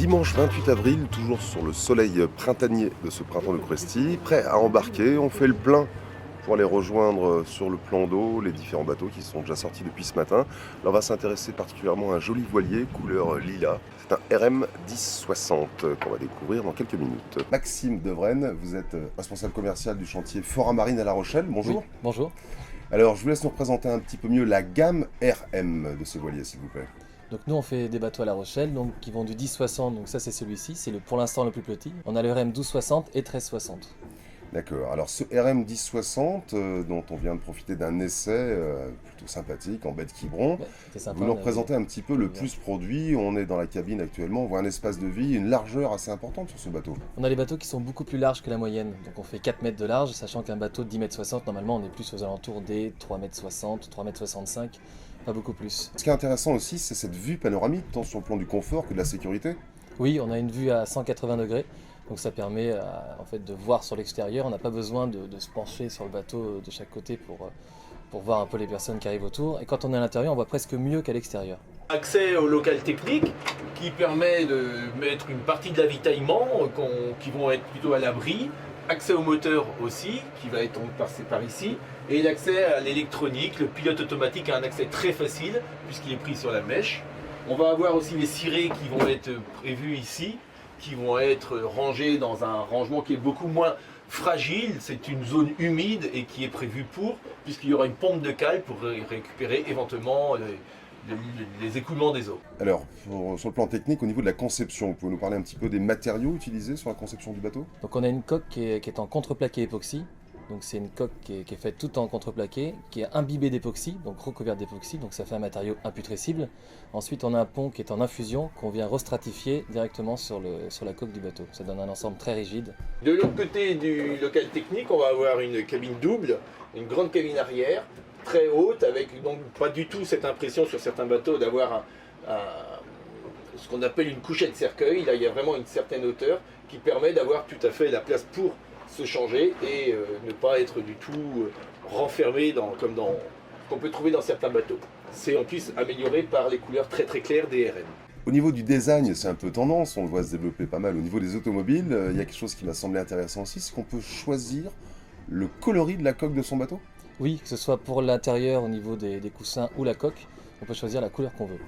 Dimanche 28 avril, toujours sur le soleil printanier de ce printemps de Cresty, prêt à embarquer, on fait le plein pour aller rejoindre sur le plan d'eau les différents bateaux qui sont déjà sortis depuis ce matin. Là, on va s'intéresser particulièrement à un joli voilier couleur lilas. C'est un RM 1060 qu'on va découvrir dans quelques minutes. Maxime Devraine, vous êtes responsable commercial du chantier Fora Marine à La Rochelle. Bonjour. Oui, bonjour. Alors, je vous laisse nous présenter un petit peu mieux la gamme RM de ce voilier, s'il vous plaît. Donc nous on fait des bateaux à La Rochelle donc, qui vont du 1060, donc ça c'est celui-ci, c'est pour l'instant le plus petit. On a le RM 1260 et 1360. D'accord, alors ce RM 1060 dont on vient de profiter d'un essai plutôt sympathique en baie de Quiberon, Ouais, sympa, vous nous représentez un petit peu le plus produit. On est dans la cabine actuellement, on voit un espace de vie, une largeur assez importante sur ce bateau. On a les bateaux qui sont beaucoup plus larges que la moyenne, donc on fait 4 mètres de large, sachant qu'un bateau de 10 mètres 60, normalement on est plus aux alentours des 3 mètres 60, 3 mètres 65, pas beaucoup plus. Ce qui est intéressant aussi, c'est cette vue panoramique, tant sur le plan du confort que de la sécurité. Oui, on a une vue à 180 degrés, donc ça permet en fait, de voir sur l'extérieur. On n'a pas besoin de se pencher sur le bateau de chaque côté pour voir un peu les personnes qui arrivent autour. Et quand on est à l'intérieur, on voit presque mieux qu'à l'extérieur. Accès au local technique qui permet de mettre une partie de l'avitaillement qui vont être plutôt à l'abri. Accès au moteur aussi, qui va être passé par ici. Et l'accès à l'électronique, le pilote automatique a un accès très facile puisqu'il est pris sur la mèche. On va avoir aussi les cirés qui vont être prévus ici, qui vont être rangés dans un rangement qui est beaucoup moins fragile. C'est une zone humide et qui est prévue puisqu'il y aura une pompe de cale pour récupérer éventuellement les écoulements des eaux. Alors, sur le plan technique, au niveau de la conception, vous pouvez nous parler un petit peu des matériaux utilisés sur la conception du bateau? Donc on a une coque qui est en contreplaqué époxy. Donc c'est une coque qui est faite tout en contreplaqué, qui est imbibée d'époxy, donc recouverte d'époxy, donc ça fait un matériau imputrescible. Ensuite on a un pont qui est en infusion, qu'on vient restratifier directement sur la coque du bateau. Ça donne un ensemble très rigide. De l'autre côté du local technique, on va avoir une cabine double, une grande cabine arrière, très haute, avec donc pas du tout cette impression sur certains bateaux d'avoir ce qu'on appelle une couchette cercueil. Là il y a vraiment une certaine hauteur qui permet d'avoir tout à fait la place pour se changer et ne pas être du tout renfermé qu'on peut trouver dans certains bateaux. C'est en plus amélioré par les couleurs très très claires des RM. Au niveau du design, c'est un peu tendance, on le voit se développer pas mal. Au niveau des automobiles, il y a quelque chose qui m'a semblé intéressant aussi, c'est qu'on peut choisir le coloris de la coque de son bateau. Oui, que ce soit pour l'intérieur au niveau des coussins ou la coque, on peut choisir la couleur qu'on veut.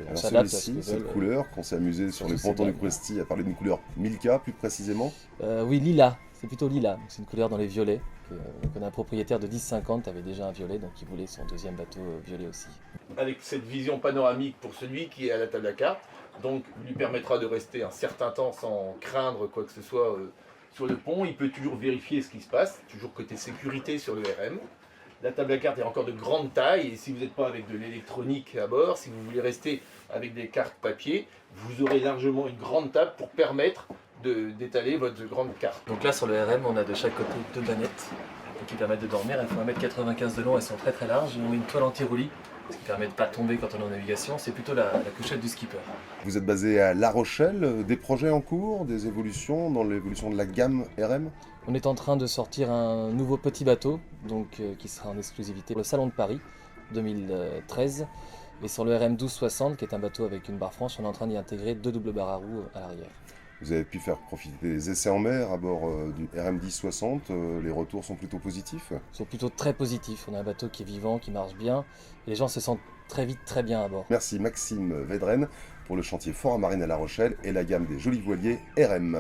Alors celui-ci, cette couleur qu'on s'est amusé sur les pontons du Cresty à parler d'une couleur Milka plus précisément. Oui, lilas, c'est plutôt lilas, c'est une couleur dans les violets. Donc on a un propriétaire de 1050 qui avait déjà un violet, donc il voulait son deuxième bateau violet aussi. Avec cette vision panoramique pour celui qui est à la table à carte, donc lui permettra de rester un certain temps sans craindre quoi que ce soit sur le pont. Il peut toujours vérifier ce qui se passe, toujours côté sécurité sur le RM. La table à cartes est encore de grande taille et si vous n'êtes pas avec de l'électronique à bord, si vous voulez rester avec des cartes papier, vous aurez largement une grande table pour permettre d'étaler votre grande carte. Donc là sur le RM, on a de chaque côté deux bannettes qui permettent de dormir. Elles font 1m95 de long, elles sont très très larges. On met une toile anti-roulis, ce qui permet de ne pas tomber quand on est en navigation. C'est plutôt la couchette du skipper. Vous êtes basé à La Rochelle, des projets en cours, des évolutions dans l'évolution de la gamme RM? On est en train de sortir un nouveau petit bateau donc, qui sera en exclusivité pour le Salon de Paris 2013. Et sur le RM 1260, qui est un bateau avec une barre franche, on est en train d'y intégrer deux doubles barres à roues à l'arrière. Vous avez pu faire profiter des essais en mer à bord du RM 1060. Les retours sont plutôt positifs? Ils sont plutôt très positifs. On a un bateau qui est vivant, qui marche bien. Et les gens se sentent très vite très bien à bord. Merci Maxime Vedren pour le chantier Fora Marine à La Rochelle et la gamme des jolis voiliers RM.